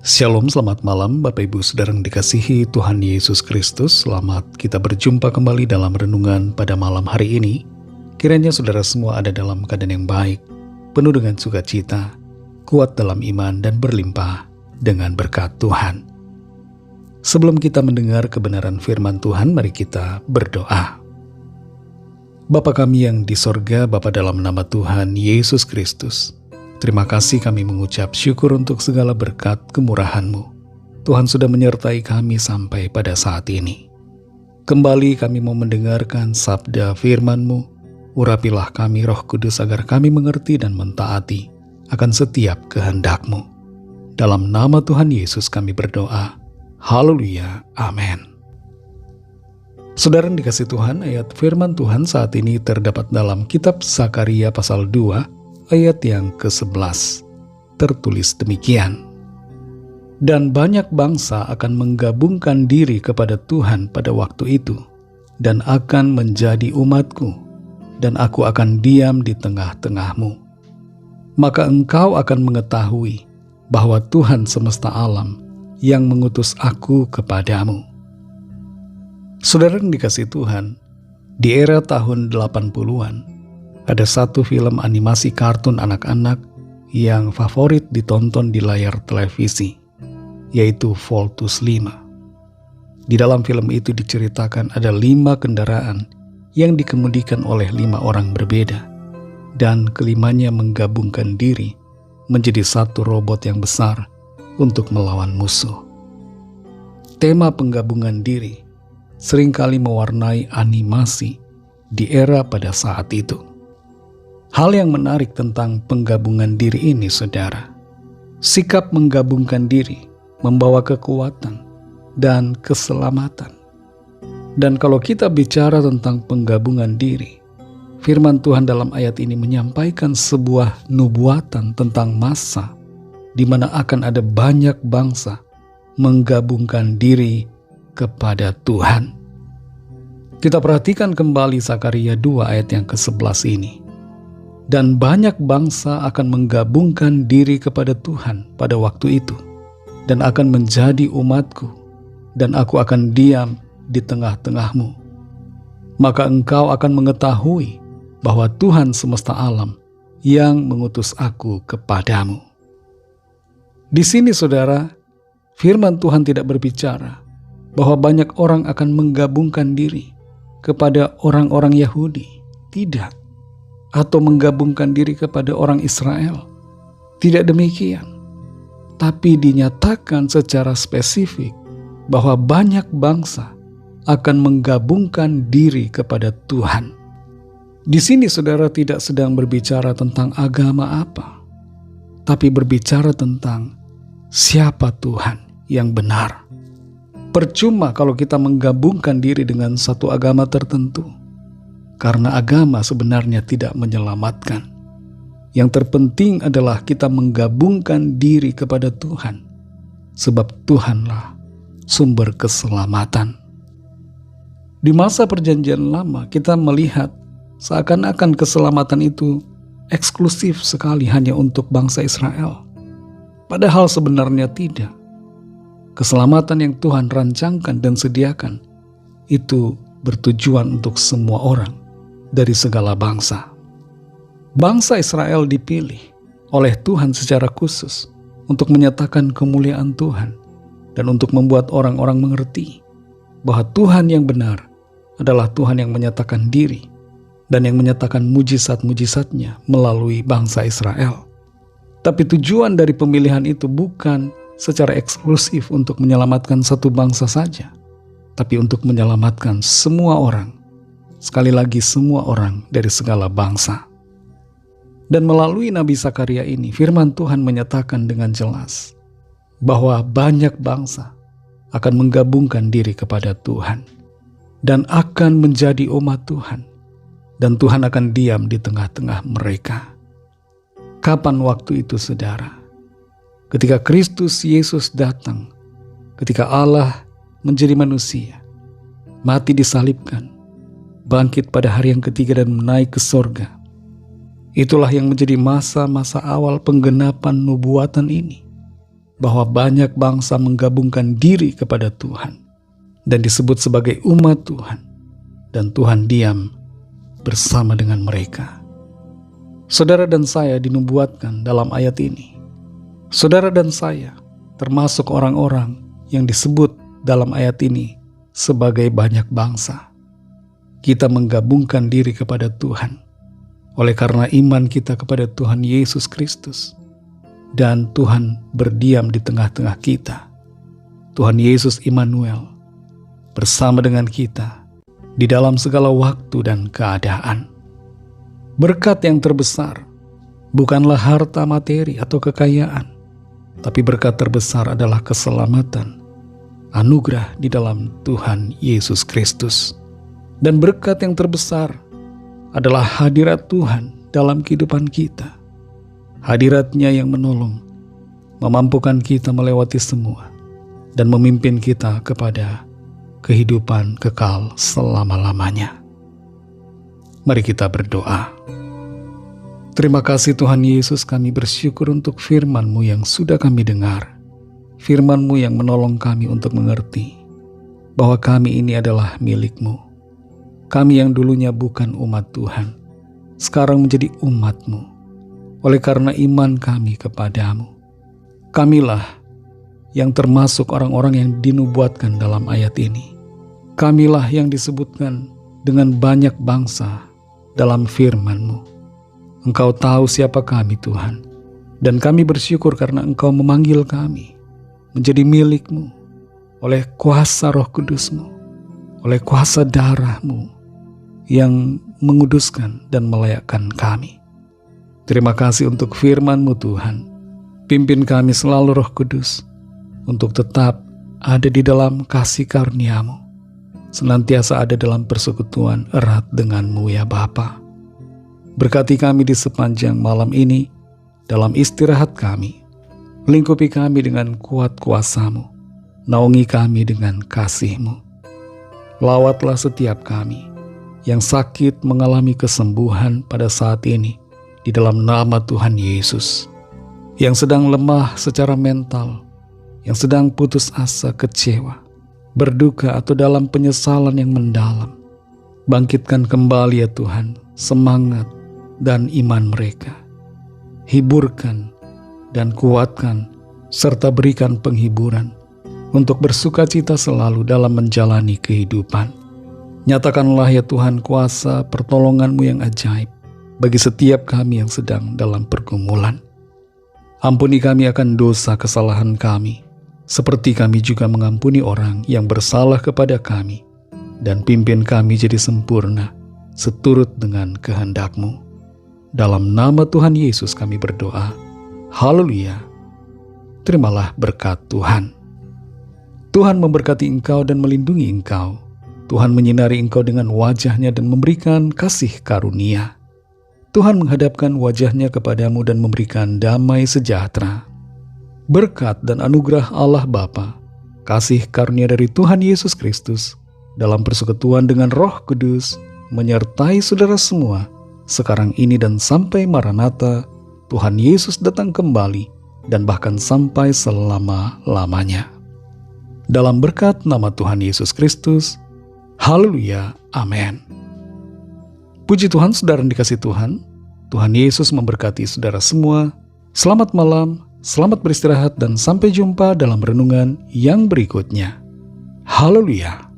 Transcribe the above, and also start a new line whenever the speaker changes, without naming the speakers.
Shalom, selamat malam Bapak Ibu Saudara yang dikasihi Tuhan Yesus Kristus. Selamat kita berjumpa kembali dalam renungan pada malam hari ini. Kiranya saudara semua ada dalam keadaan yang baik, penuh dengan sukacita, kuat dalam iman dan berlimpah dengan berkat Tuhan. Sebelum kita mendengar kebenaran firman Tuhan, mari kita berdoa. Bapa kami yang di sorga, Bapa dalam nama Tuhan Yesus Kristus, terima kasih kami mengucap syukur untuk segala berkat kemurahan-Mu. Tuhan sudah menyertai kami sampai pada saat ini. Kembali kami mau mendengarkan sabda firman-Mu. Urapilah kami Roh Kudus agar kami mengerti dan mentaati akan setiap kehendak-Mu. Dalam nama Tuhan Yesus kami berdoa. Haleluya. Amin. Saudara yang dikasihi Tuhan, ayat firman Tuhan saat ini terdapat dalam kitab Zakaria pasal 2 ayat yang ke-11. Tertulis demikian. Dan banyak bangsa akan menggabungkan diri kepada Tuhan pada waktu itu, dan akan menjadi umatku, dan aku akan diam di tengah-tengahmu. Maka engkau akan mengetahui bahwa Tuhan semesta alam yang mengutus aku kepadamu. Saudara yang dikasihi Tuhan, di era tahun 80-an, ada satu film animasi kartun anak-anak yang favorit ditonton di layar televisi, yaitu Voltus 5. Di dalam film itu diceritakan ada 5 kendaraan yang dikemudikan oleh 5 orang berbeda, dan kelimanya menggabungkan diri menjadi satu robot yang besar untuk melawan musuh. Tema penggabungan diri seringkali mewarnai animasi di era pada saat itu. Hal yang menarik tentang penggabungan diri ini, saudara, sikap menggabungkan diri membawa kekuatan dan keselamatan. Dan kalau kita bicara tentang penggabungan diri, firman Tuhan dalam ayat ini menyampaikan sebuah nubuatan tentang masa di mana akan ada banyak bangsa menggabungkan diri kepada Tuhan. Kita perhatikan kembali Zakaria 2 ayat yang ke-11 ini. Dan banyak bangsa akan menggabungkan diri kepada Tuhan pada waktu itu, dan akan menjadi umatku, dan aku akan diam di tengah-tengahmu. Maka engkau akan mengetahui bahwa Tuhan semesta alam yang mengutus aku kepadamu. Di sini, saudara, firman Tuhan tidak berbicara bahwa banyak orang akan menggabungkan diri kepada orang-orang Yahudi. Tidak. Atau menggabungkan diri kepada orang Israel. Tidak demikian. Tapi dinyatakan secara spesifik bahwa banyak bangsa akan menggabungkan diri kepada Tuhan. Di sini saudara tidak sedang berbicara tentang agama apa, tapi berbicara tentang siapa Tuhan yang benar. Percuma kalau kita menggabungkan diri dengan satu agama tertentu, karena agama sebenarnya tidak menyelamatkan. Yang terpenting adalah kita menggabungkan diri kepada Tuhan, sebab Tuhanlah sumber keselamatan. Di masa perjanjian lama kita melihat seakan-akan keselamatan itu eksklusif sekali hanya untuk bangsa Israel. Padahal sebenarnya tidak. Keselamatan yang Tuhan rancangkan dan sediakan itu bertujuan untuk semua orang dari segala bangsa. Bangsa Israel dipilih oleh Tuhan secara khusus untuk menyatakan kemuliaan Tuhan dan untuk membuat orang-orang mengerti bahwa Tuhan yang benar adalah Tuhan yang menyatakan diri dan yang menyatakan mujizat-mujizatnya melalui bangsa Israel. Tapi tujuan dari pemilihan itu bukan secara eksklusif untuk menyelamatkan satu bangsa saja, tapi untuk menyelamatkan semua orang. Sekali lagi, semua orang dari segala bangsa. Dan melalui Nabi Zakaria ini, firman Tuhan menyatakan dengan jelas bahwa banyak bangsa akan menggabungkan diri kepada Tuhan dan akan menjadi umat Tuhan, dan Tuhan akan diam di tengah-tengah mereka. Kapan waktu itu, saudara? Ketika Kristus Yesus datang, ketika Allah menjadi manusia, mati disalibkan, bangkit pada hari yang ketiga dan naik ke sorga. Itulah yang menjadi masa-masa awal penggenapan nubuatan ini. bahwa banyak bangsa menggabungkan diri kepada Tuhan dan disebut sebagai umat Tuhan, dan Tuhan diam bersama dengan mereka. Saudara dan saya dinubuatkan dalam ayat ini. Saudara dan saya termasuk orang-orang yang disebut dalam ayat ini sebagai banyak bangsa. Kita menggabungkan diri kepada Tuhan oleh karena iman kita kepada Tuhan Yesus Kristus. Dan Tuhan berdiam di tengah-tengah kita. Tuhan Yesus Immanuel bersama dengan kita di dalam segala waktu dan keadaan. Berkat yang terbesar bukanlah harta materi atau kekayaan, tapi berkat terbesar adalah keselamatan, anugerah di dalam Tuhan Yesus Kristus. Dan berkat yang terbesar adalah hadirat Tuhan dalam kehidupan kita. Hadirat-Nya yang menolong, memampukan kita melewati semua, dan memimpin kita kepada kehidupan kekal selama-lamanya. Mari kita berdoa. Terima kasih Tuhan Yesus, kami bersyukur untuk firman-Mu yang sudah kami dengar. Firman-Mu yang menolong kami untuk mengerti bahwa kami ini adalah milik-Mu. Kami yang dulunya bukan umat Tuhan, sekarang menjadi umat-Mu. Oleh karena iman kami kepadamu, kamilah yang termasuk orang-orang yang dinubuatkan dalam ayat ini. Kamilah yang disebutkan dengan banyak bangsa dalam firman-Mu. Engkau tahu siapa kami Tuhan, dan kami bersyukur karena Engkau memanggil kami menjadi milik-Mu oleh kuasa Roh Kudus-Mu, oleh kuasa darah-Mu yang menguduskan dan melayakkan kami. Terima kasih untuk firman-Mu Tuhan. Pimpin kami selalu Roh Kudus untuk tetap ada di dalam kasih karunia-Mu, senantiasa ada dalam persekutuan erat dengan-Mu ya Bapa. Berkati kami di sepanjang malam ini, dalam istirahat kami. Lingkupi kami dengan kuat kuasa-Mu, naungi kami dengan kasih-Mu. Lawatlah setiap kami yang sakit mengalami kesembuhan pada saat ini, di dalam nama Tuhan Yesus. Yang sedang lemah secara mental, yang sedang putus asa, kecewa, berduka atau dalam penyesalan yang mendalam, bangkitkan kembali ya Tuhan semangat dan iman mereka. Hiburkan dan kuatkan serta berikan penghiburan untuk bersukacita selalu dalam menjalani kehidupan. Nyatakanlah ya Tuhan kuasa pertolongan-Mu yang ajaib bagi setiap kami yang sedang dalam pergumulan. Ampuni kami akan dosa kesalahan kami, seperti kami juga mengampuni orang yang bersalah kepada kami, dan pimpin kami jadi sempurna, seturut dengan kehendak-Mu. Dalam nama Tuhan Yesus kami berdoa. Haleluya. Terimalah berkat Tuhan. Tuhan memberkati engkau dan melindungi engkau. Tuhan menyinari engkau dengan wajah-Nya dan memberikan kasih karunia. Tuhan menghadapkan wajah-Nya kepadamu dan memberikan damai sejahtera. Berkat dan anugerah Allah Bapa, kasih karunia dari Tuhan Yesus Kristus, dalam persekutuan dengan Roh Kudus, menyertai saudara semua, sekarang ini dan sampai Maranatha, Tuhan Yesus datang kembali, dan bahkan sampai selama-lamanya. Dalam berkat nama Tuhan Yesus Kristus, haleluya, amin. Puji Tuhan, saudara yang dikasihi Tuhan. Tuhan Yesus memberkati saudara semua. Selamat malam, selamat beristirahat, dan sampai jumpa dalam renungan yang berikutnya. Haleluya.